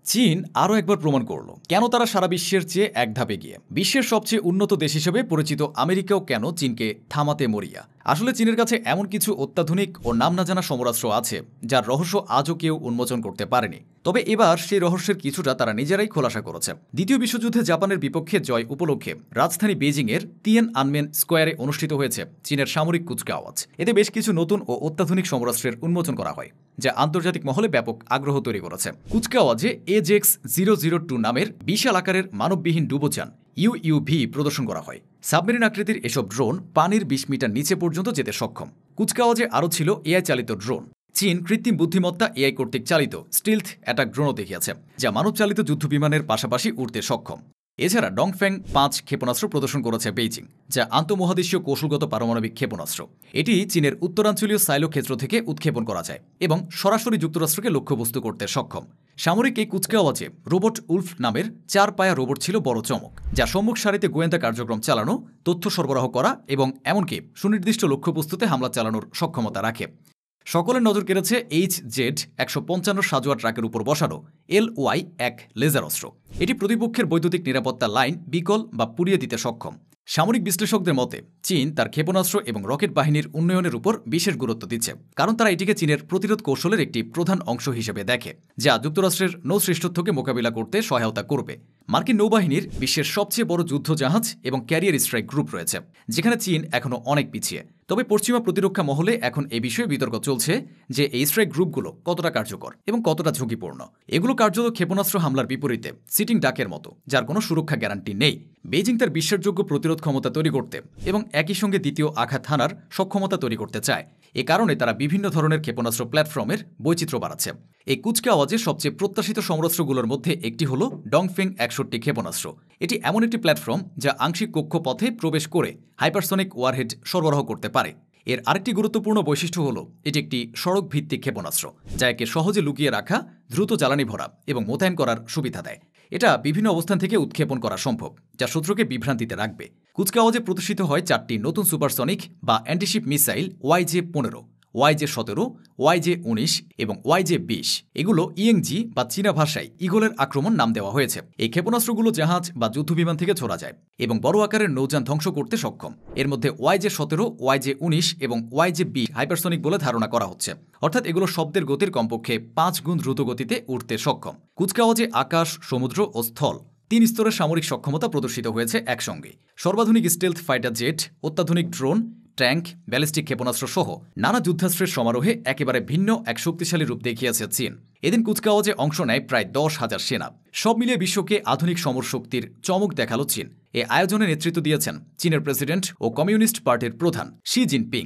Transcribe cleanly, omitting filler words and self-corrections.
চীন আরও একবার প্রমাণ করল কেন তারা সারা বিশ্বের চেয়ে এক ধাপ এগিয়ে। বিশ্বের সবচেয়ে উন্নত দেশ হিসেবে পরিচিত আমেরিকাও কেন চীনকে থামাতে মরিয়া। আসলে চীনের কাছে এমন কিছু অত্যাধুনিক ও নাম না জানা সমরাস্ত্র আছে যার রহস্য আজও কেউ উন্মোচন করতে পারেনি। তবে এবার সেই রহস্যের কিছুটা তারা নিজেরাই খোলাসা করেছে। দ্বিতীয় বিশ্বযুদ্ধে জাপানের বিপক্ষে জয় উপলক্ষে রাজধানী বেজিংয়ের তিয়ান আনমেন স্কোয়ারে অনুষ্ঠিত হয়েছে চীনের সামরিক কুচকাওয়াজ। এতে বেশ কিছু নতুন ও অত্যাধুনিক সমরাস্ত্রের উন্মোচন করা হয়, যা আন্তর্জাতিক মহলে ব্যাপক আগ্রহ তৈরি করেছে। কুচকাওয়াজে AJX-002 নামের বিশাল আকারের মানববিহীন ডুবোযান UUV প্রদর্শন করা হয়। সাবমেরিন আকৃতির এসব ড্রোন পানির 20 মিটার নিচে পর্যন্ত যেতে সক্ষম। কুচকাওয়াজে আরও ছিল AI চালিত ড্রোন। চীন কৃত্রিম বুদ্ধিমত্তা AI কর্তৃক চালিত স্টিলথ অ্যাটাক ড্রোনও দেখিয়েছে, যা মানবচালিত যুদ্ধবিমানের পাশাপাশি উড়তে সক্ষম। এছাড়া ডংফ্যাং 5 ক্ষেপণাস্ত্র প্রদর্শন করেছে বেইজিং, যা আন্তঃমহাদেশীয় কৌশলগত পারমাণবিক ক্ষেপণাস্ত্র। এটি চীনের উত্তরাঞ্চলীয় সাইলো ক্ষেত্র থেকে উৎক্ষেপণ করা যায় এবং সরাসরি যুক্তরাষ্ট্রকে লক্ষ্যবস্তু করতে সক্ষম। সামরিক এই কুচকাওয়াজে রোবট উলফ নামের 4 পায়া রোবট ছিল বড় চমক, যা সম্মুখ সারিতে গোয়েন্দা কার্যক্রম চালানো, তথ্য সরবরাহ করা এবং এমনকি সুনির্দিষ্ট লক্ষ্যবস্তুতে হামলা চালানোর সক্ষমতা রাখে। সকলের নজর কেড়েছে HZ-155 সাজোয়া ট্রাকের উপর বসানো LY-1 লেজার অস্ত্র। এটি প্রতিপক্ষের বৈদ্যুতিক নিরাপত্তা লাইন বিকল বা পুড়িয়ে দিতে সক্ষম। সামরিক বিশ্লেষকদের মতে চীন তার ক্ষেপণাস্ত্র এবং রকেট বাহিনীর উন্নয়নের উপর বিশেষ গুরুত্ব দিচ্ছে, কারণ তারা এটিকে চীনের প্রতিরোধ কৌশলের একটি প্রধান অংশ হিসেবে দেখে, যা যুক্তরাষ্ট্রের নৌশ্রেষ্ঠত্বকে মোকাবিলা করতে সহায়তা করবে। মার্কিন নৌবাহিনীর বিশ্বের সবচেয়ে বড় যুদ্ধজাহাজ এবং ক্যারিয়ার স্ট্রাইক গ্রুপ রয়েছে, যেখানে চীন এখনও অনেক পিছিয়ে। তবে পশ্চিমা প্রতিরক্ষা মহলে এখন এ বিষয়ে বিতর্ক চলছে যে এই স্ট্রাইক গ্রুপগুলো কতটা কার্যকর এবং কতটা ঝুঁকিপূর্ণ। এগুলো কার্যত ক্ষেপণাস্ত্র হামলার বিপরীতে সিটিং ডাকের মতো, যার কোনো সুরক্ষা গ্যারান্টি নেই। বেইজিং তার বিশ্বাসযোগ্য প্রতিরোধ ক্ষমতা তৈরি করতে এবং একই সঙ্গে দ্বিতীয় আঘাত হানার সক্ষমতা তৈরি করতে চায়। এ কারণে তারা বিভিন্ন ধরনের ক্ষেপণাস্ত্র প্ল্যাটফর্মের বৈচিত্র্য বাড়াচ্ছে। এই কুচকাওয়াজে সবচেয়ে প্রত্যাশিত সমরাস্ত্রগুলোর মধ্যে একটি হল ডংফেং 61 ক্ষেপণাস্ত্র। এটি এমন একটি প্ল্যাটফর্ম যা আংশিক কক্ষপথে প্রবেশ করে হাইপারসনিক ওয়ারহেড সরবরাহ করতে পারে। এর আরেকটি গুরুত্বপূর্ণ বৈশিষ্ট্য হল এটি একটি সড়ক ভিত্তিক ক্ষেপণাস্ত্র, যা একে সহজে লুকিয়ে রাখা, দ্রুত জ্বালানি ভরা এবং মোতায়েন করার সুবিধা দেয়। এটা বিভিন্ন অবস্থান থেকে উৎক্ষেপণ করা সম্ভব, যা শত্রুকে বিভ্রান্তিতে রাখবে। কুচকাওয়াজে প্রদর্শিত হয় 4টি নতুন সুপারসনিক বা antiship missile YJ-15, YJ-17, YJ-19 এবং YJ-20। এগুলো ইএংজি বা চীনা ভাষায় ইগলের আক্রমণ নাম দেওয়া হয়েছে। এই ক্ষেপণাস্ত্রগুলো জাহাজ বা যুদ্ধবিমান থেকে ছোড়া যায় এবং বড় আকারের নৌযান ধ্বংস করতে সক্ষম। এর মধ্যে YJ-17, YJ-19 এবং YJ-20 হাইপারসনিক বলে ধারণা করা হচ্ছে, অর্থাৎ এগুলো শব্দের গতির কমপক্ষে 5 গুণ দ্রুত গতিতে উঠতে সক্ষম। কুচকাওয়াজে আকাশ, সমুদ্র ও স্থল 3 স্তরের সামরিক সক্ষমতা প্রদর্শিত হয়েছে একসঙ্গে। সর্বাধুনিক স্টেলথ ফাইটার জেট, অত্যাধুনিক ড্রোন, ট্যাঙ্ক, ব্যালিস্টিক ক্ষেপণাস্ত্র সহ নানা যুদ্ধাস্ত্রের সমারোহে একেবারে ভিন্ন এক শক্তিশালী রূপ দেখিয়েছে চীন। এদিন কুচকাওয়াজে অংশ নেয় প্রায় 10,000 সেনা। সব মিলিয়ে বিশ্বকে আধুনিক সমর শক্তির চমক দেখালো চীন। এ আয়োজনে নেতৃত্ব দিয়েছেন চীনের প্রেসিডেন্ট ও কমিউনিস্ট পার্টির প্রধান শি জিনপিং।